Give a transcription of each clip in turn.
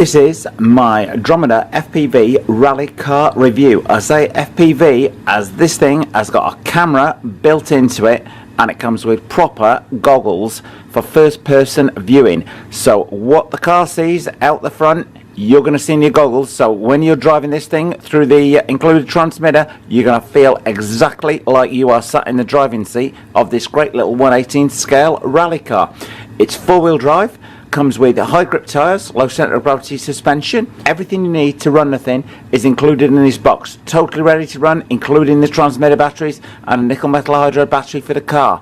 This is my Dromida FPV rally car review. I say FPV as this thing has got a camera built into it and it comes with proper goggles for first person viewing. So what the car sees out the front, you're going to see in your goggles. So when you're driving this thing through the included transmitter, you're going to feel exactly like you are sat in the driving seat of this great little 1/18 scale rally car. It's four-wheel drive. Comes with high grip tyres, low centre of gravity suspension. Everything you need to run the thing is included in this box. Totally ready to run, including the transmitter batteries and a nickel metal hydride battery for the car.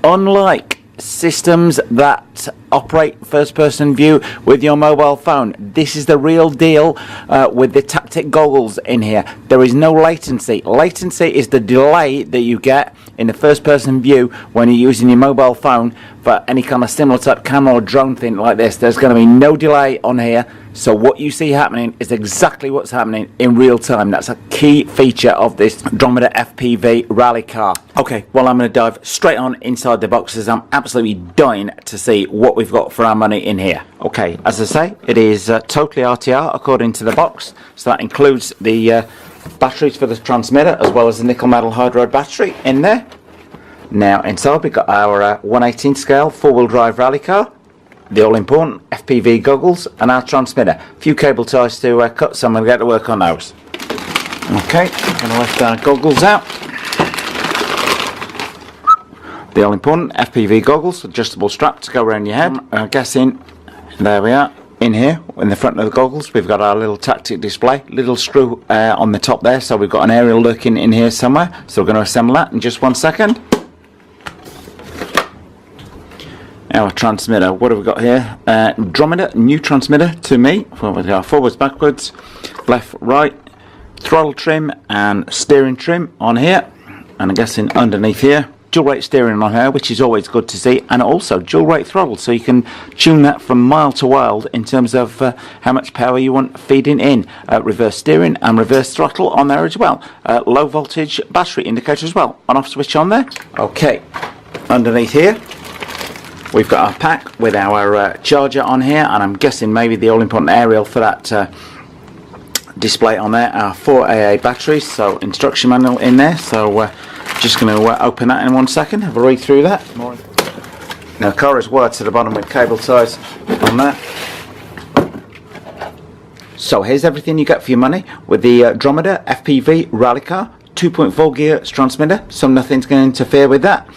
Unlike systems that operate first person view with your mobile phone, this is the real deal with the Tactic goggles in here. There is no latency. Latency is the delay that you get in the first person view when you're using your mobile phone for any kind of similar type camera or drone thing like this. There's going to be no delay on here, so what you see happening is exactly what's happening in real time. That's a key feature of this Dromida FPV rally car. Okay, well, I'm going to dive straight on inside the boxes. I'm absolutely dying to see what we've got for our money in here. Okay, as I say, it is totally RTR according to the box, so that includes the batteries for the transmitter as well as the nickel metal hydride battery in there. Now inside we've got our 1/18 scale four-wheel drive rally car, the all-important FPV goggles and our transmitter. A few cable ties to cut, so I'm going to get to work on those. Okay, I'm going to lift our goggles out. The all-important FPV goggles, adjustable strap to go around your head. I'm guessing, there we are. In here, in the front of the goggles, we've got our little Tactic display, little screw on the top there, so we've got an aerial lurking in here somewhere, so we're going to assemble that in just 1 second. Our transmitter, what have we got here? Dromida, new transmitter to me. We've got forwards, backwards, left, right, throttle trim and steering trim on here, and I'm guessing underneath here dual rate steering on her, which is always good to see, and also dual rate throttle, so you can tune that from mile to wild in terms of how much power you want feeding in. Reverse steering and reverse throttle on there as well. Low voltage battery indicator as well. On off switch on there. Okay, underneath here we've got our pack with our charger on here, and I'm guessing maybe the all-important aerial for that display on there. Our 4 AA batteries, so instruction manual in there, so just going to open that in 1 second, have a read through that. Now the car is wired to the bottom with cable ties on that. So here's everything you get for your money with the Dromida FPV rally car. 2.4 gear transmitter, so nothing's going to interfere with that.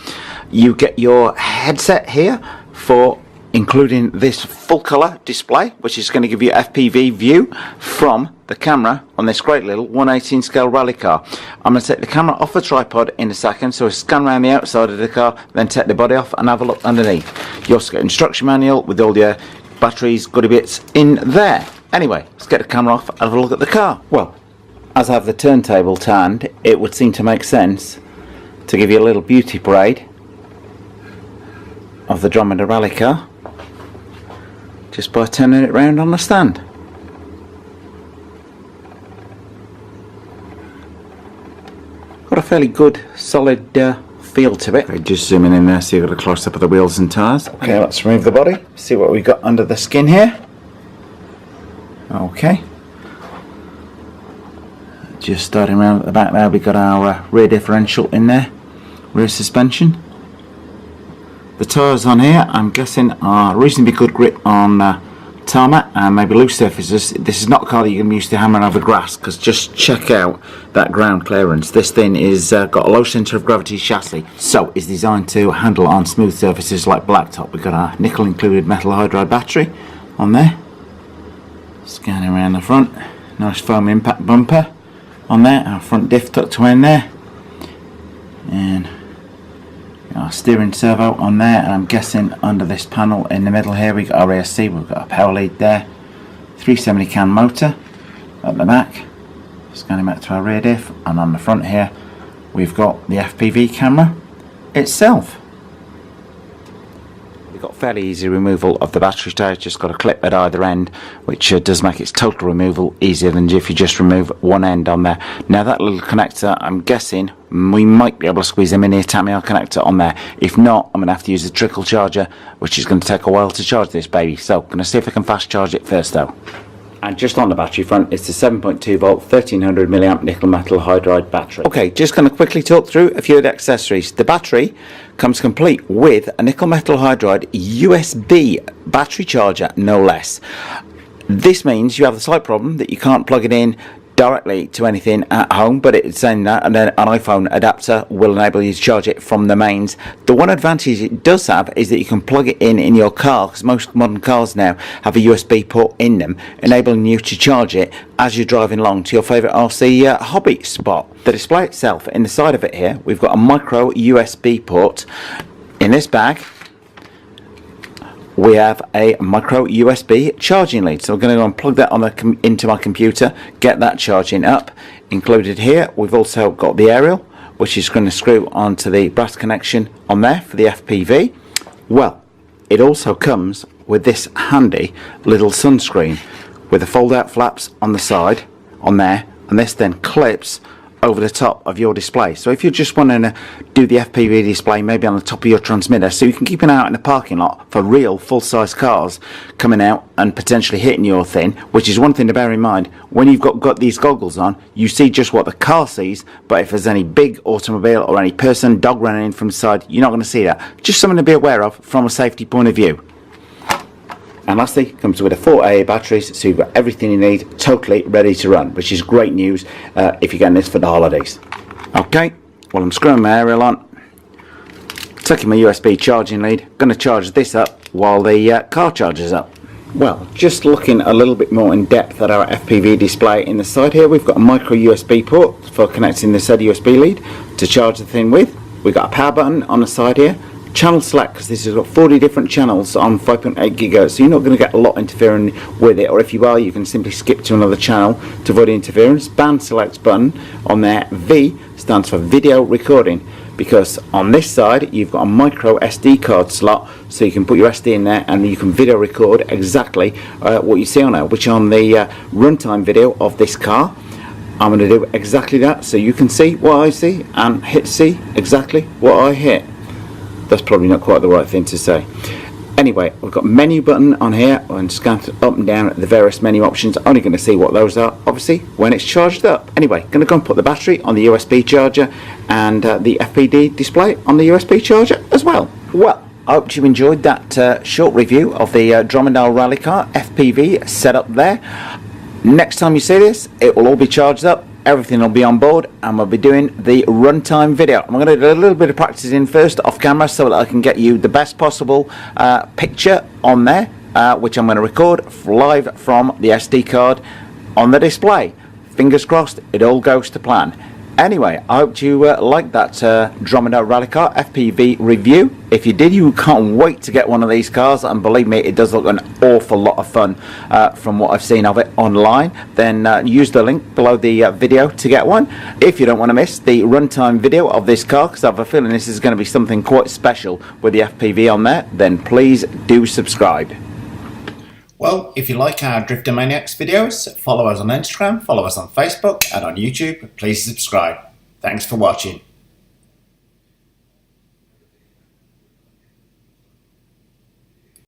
You get your headset here for including this full colour display, which is going to give you FPV view from the camera on this great little 1/18 scale rally car. I'm going to take the camera off the tripod in a second, so I scan around the outside of the car, then take the body off and have a look underneath. You also get an instruction manual with all your batteries, goodie bits in there. Anyway, let's get the camera off and have a look at the car. Well, as I have the turntable turned, it would seem to make sense to give you a little beauty parade of the Dromida rally car just by turning it round on the stand. Got a fairly good solid feel to it. Okay, just zooming in there so you've got a close up of the wheels and tyres. Okay, let's remove the body, see what we've got under the skin here. Okay, just starting around at the back there, we've got our rear differential in there, rear suspension. The tyres on here, I'm guessing, are reasonably good grip on tarmac and maybe loose surfaces. This is not a car that you're going to be used to hammering over grass, because just check out that ground clearance. This thing is got a low centre of gravity chassis, so it's designed to handle on smooth surfaces like blacktop. We've got our nickel included metal hydride battery on there. Scanning around the front, nice foam impact bumper on there, our front diff tucked away in there, and our steering servo on there, and I'm guessing under this panel in the middle here we've got our ESC, we've got a power lead there, 370 can motor at the back, scanning back to our rear diff, and on the front here we've got the FPV camera itself. We've got fairly easy removal of the battery tray, just got a clip at either end, which does make its total removal easier than if you just remove one end on there. Now that little connector, I'm guessing we might be able to squeeze a mini Tamiya connector on there. If not, I'm going to have to use a trickle charger, which is going to take a while to charge this baby. So I'm going to see if I can fast charge it first though. And just on the battery front, it's the 7.2 volt 1300 milliamp nickel metal hydride battery. Okay, just going to quickly talk through a few of the accessories. The battery comes complete with a nickel metal hydride USB battery charger, no less. This means you have the slight problem that you can't plug it in directly to anything at home, but it's saying that, and then an iPhone adapter will enable you to charge it from the mains. The one advantage it does have is that you can plug it in your car, because most modern cars now have a USB port in them, enabling you to charge it as you're driving along to your favourite RC hobby spot. The display itself, in the side of it here, we've got a micro USB port. In this bag we have a micro USB charging lead, so we're going to go and plug that on into my computer, get that charging up. Included here we've also got the aerial, which is going to screw onto the brass connection on there for the FPV. Well, it also comes with this handy little sunscreen with the fold out flaps on the side on there, and this then clips over the top of your display. So if you're just wanting to do the FPV display maybe on the top of your transmitter, so you can keep an eye out in the parking lot for real full-size cars coming out and potentially hitting your thing, which is one thing to bear in mind. When you've got these goggles on, you see just what the car sees, but if there's any big automobile or any person, dog running in from the side, you're not going to see that. Just something to be aware of from a safety point of view. And lastly, comes with a 4 AA batteries, so you've got everything you need totally ready to run, which is great news if you're getting this for the holidays. Okay, well, I'm screwing my aerial on, taking my USB charging lead, going to charge this up while the car charges up. Well, just looking a little bit more in depth at our FPV display in the side here, we've got a micro USB port for connecting the said USB lead to charge the thing with. We've got a power button on the side here. Channel select, because this has got 40 different channels on 5.8 GHz, so you're not going to get a lot interfering with it, or if you are, you can simply skip to another channel to avoid interference. Band select button on there. V stands for video recording, because on this side you've got a micro SD card slot, so you can put your SD in there and you can video record exactly what you see on there, which on the runtime video of this car, I'm going to do exactly that, so you can see what I see and hit see exactly what I hit. That's probably not quite the right thing to say. Anyway, we've got menu button on here and scan up and down at the various menu options. Only going to see what those are, obviously, when it's charged up. Anyway, going to go and put the battery on the USB charger and the FPV display on the USB charger as well. Well, I hope you enjoyed that short review of the Dromida Rally Car FPV setup there. Next time you see this, it will all be charged up. Everything will be on board, and we'll be doing the runtime video. I'm going to do a little bit of practicing first off camera so that I can get you the best possible picture on there, which I'm going to record live from the SD card on the display. Fingers crossed it all goes to plan. Anyway, I hope you liked that Dromida Rally Car FPV review. If you did, you can't wait to get one of these cars, and believe me, it does look an awful lot of fun from what I've seen of it online. Then use the link below the video to get one. If you don't want to miss the runtime video of this car, because I have a feeling this is going to be something quite special with the FPV on there, then please do subscribe. Well, if you like our Driftomaniacs videos, follow us on Instagram, follow us on Facebook and on YouTube. Please subscribe. Thanks for watching.